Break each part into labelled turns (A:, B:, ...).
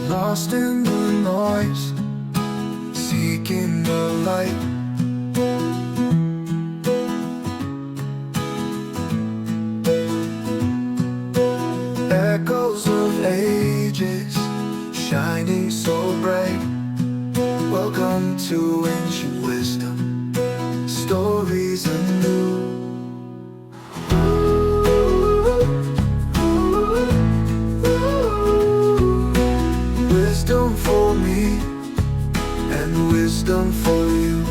A: lost in the noise, seeking the light. Echoes of ages, shining so bright. Welcome to ancient wisdom, stories anew. Wisdom for me and wisdom for you.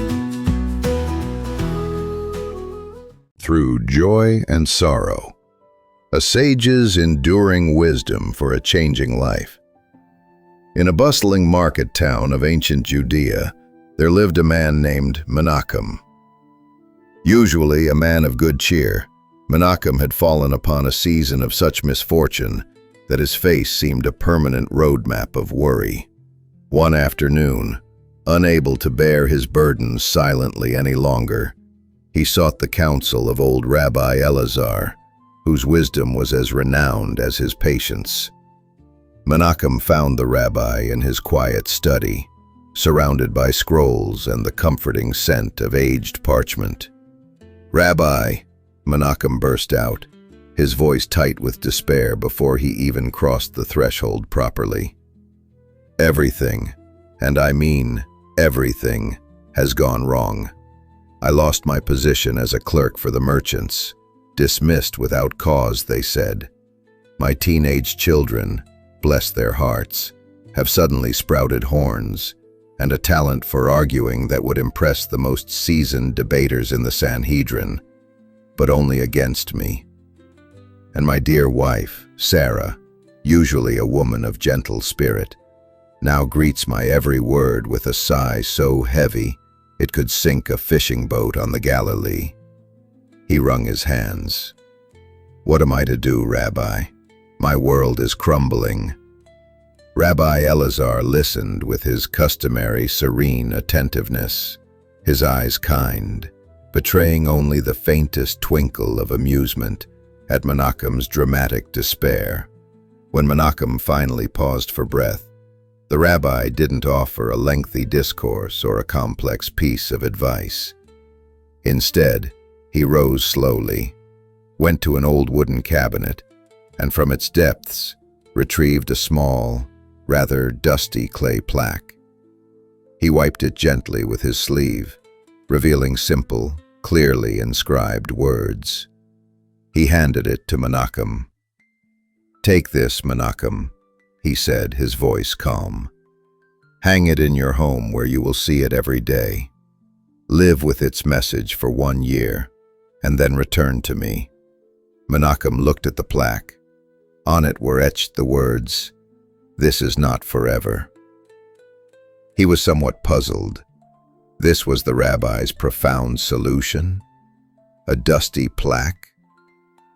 B: Through joy and sorrow, a sage's enduring wisdom for a changing life. In a bustling market town of ancient Judea, there lived a man named Menachem. Usually a man of good cheer, Menachem had fallen upon a season of such misfortune that his face seemed a permanent roadmap of worry. One afternoon, unable to bear his burdens silently any longer, he sought the counsel of old Rabbi Elazar, whose wisdom was as renowned as his patience. Menachem found the rabbi in his quiet study, surrounded by scrolls and the comforting scent of aged parchment. "Rabbi," Menachem burst out, his voice tight with despair before he even crossed the threshold properly. "Everything, and I mean everything, has gone wrong. I lost my position as a clerk for the merchants. Dismissed without cause, they said. My teenage children, bless their hearts, have suddenly sprouted horns, and a talent for arguing that would impress the most seasoned debaters in the Sanhedrin, but only against me. And my dear wife, Sarah, usually a woman of gentle spirit, now greets my every word with a sigh so heavy it could sink a fishing boat on the Galilee." He wrung his hands. "What am I to do, Rabbi? My world is crumbling." Rabbi Elazar listened with his customary serene attentiveness, his eyes kind, betraying only the faintest twinkle of amusement at Menachem's dramatic despair. When Menachem finally paused for breath, the rabbi didn't offer a lengthy discourse or a complex piece of advice. Instead, he rose slowly, went to an old wooden cabinet, and from its depths retrieved a small, rather dusty clay plaque. He wiped it gently with his sleeve, revealing simple, clearly inscribed words. He handed it to Menachem. "Take this, Menachem," he said, his voice calm. "Hang it in your home where you will see it every day. Live with its message for 1 year, and then return to me." Menachem looked at the plaque. On it were etched the words, "This is not forever." He was somewhat puzzled. This was the rabbi's profound solution? A dusty plaque?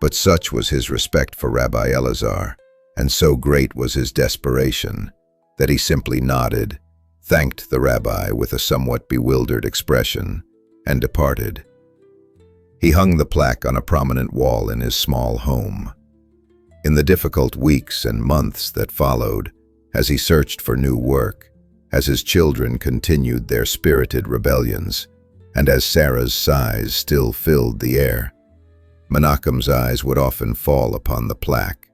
B: But such was his respect for Rabbi Elazar, and so great was his desperation, that he simply nodded, thanked the rabbi with a somewhat bewildered expression, and departed. He hung the plaque on a prominent wall in his small home. In the difficult weeks and months that followed, as he searched for new work, as his children continued their spirited rebellions, and as Sarah's sighs still filled the air, Menachem's eyes would often fall upon the plaque.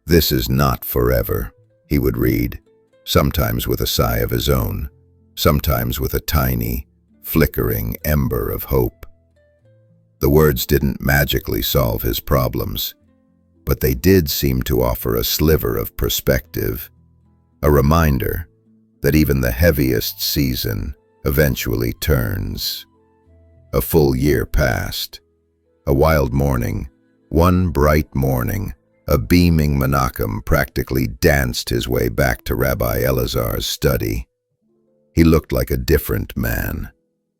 B: "This is not forever," he would read, sometimes with a sigh of his own, sometimes with a tiny, flickering ember of hope. The words didn't magically solve his problems, but they did seem to offer a sliver of perspective, a reminder that even the heaviest season eventually turns. A full year passed. A wild morning, one bright morning, a beaming Menachem practically danced his way back to Rabbi Elazar's study. He looked like a different man.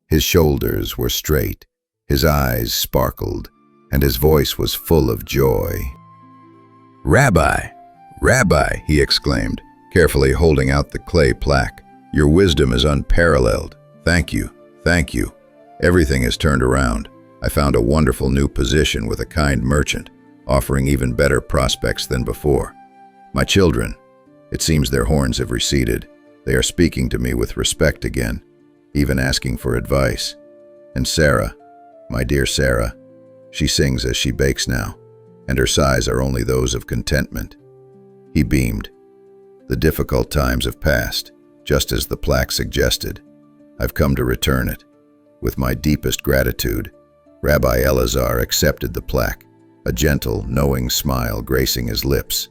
B: His shoulders were straight, his eyes sparkled, and his voice was full of joy. "Rabbi, Rabbi," he exclaimed, carefully holding out the clay plaque, "your wisdom is unparalleled. Thank you, thank you. Everything has turned around. I found a wonderful new position with a kind merchant, offering even better prospects than before. My children, It seems their horns have receded. They are speaking to me with respect again, even asking for advice. And Sarah, my dear Sarah, she sings as she bakes now, and her sighs are only those of contentment. He beamed. The difficult times have passed, just as the plaque suggested. I've come to return it. With my deepest gratitude, Rabbi Elazar accepted the plaque, a gentle, knowing smile gracing his lips.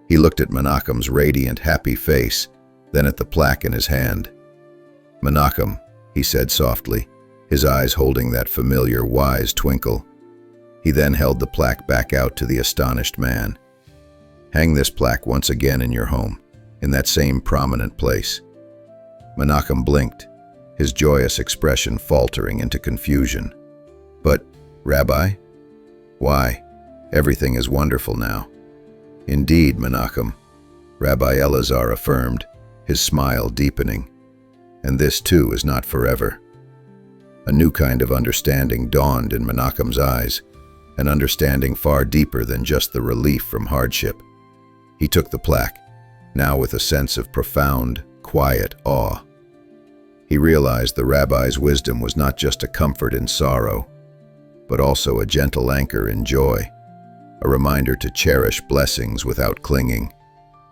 B: He looked at Menachem's radiant, happy face, then at the plaque in his hand. "Menachem," he said softly, his eyes holding that familiar, wise twinkle. He then held the plaque back out to the astonished man. "Hang this plaque once again in your home, in that same prominent place." Menachem blinked, his joyous expression faltering into confusion. "But, Rabbi? Why, everything is wonderful now." "Indeed, Menachem," Rabbi Elazar affirmed, his smile deepening. "And this too is not forever." A new kind of understanding dawned in Menachem's eyes, an understanding far deeper than just the relief from hardship. He took the plaque, now with a sense of profound, quiet awe. He realized the rabbi's wisdom was not just a comfort in sorrow, but also a gentle anchor in joy, a reminder to cherish blessings without clinging,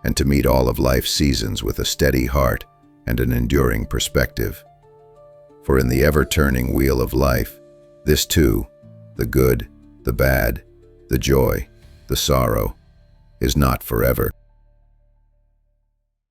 B: and to meet all of life's seasons with a steady heart and an enduring perspective. For in the ever-turning wheel of life, this too, the good, the bad, the joy, the sorrow, is not forever.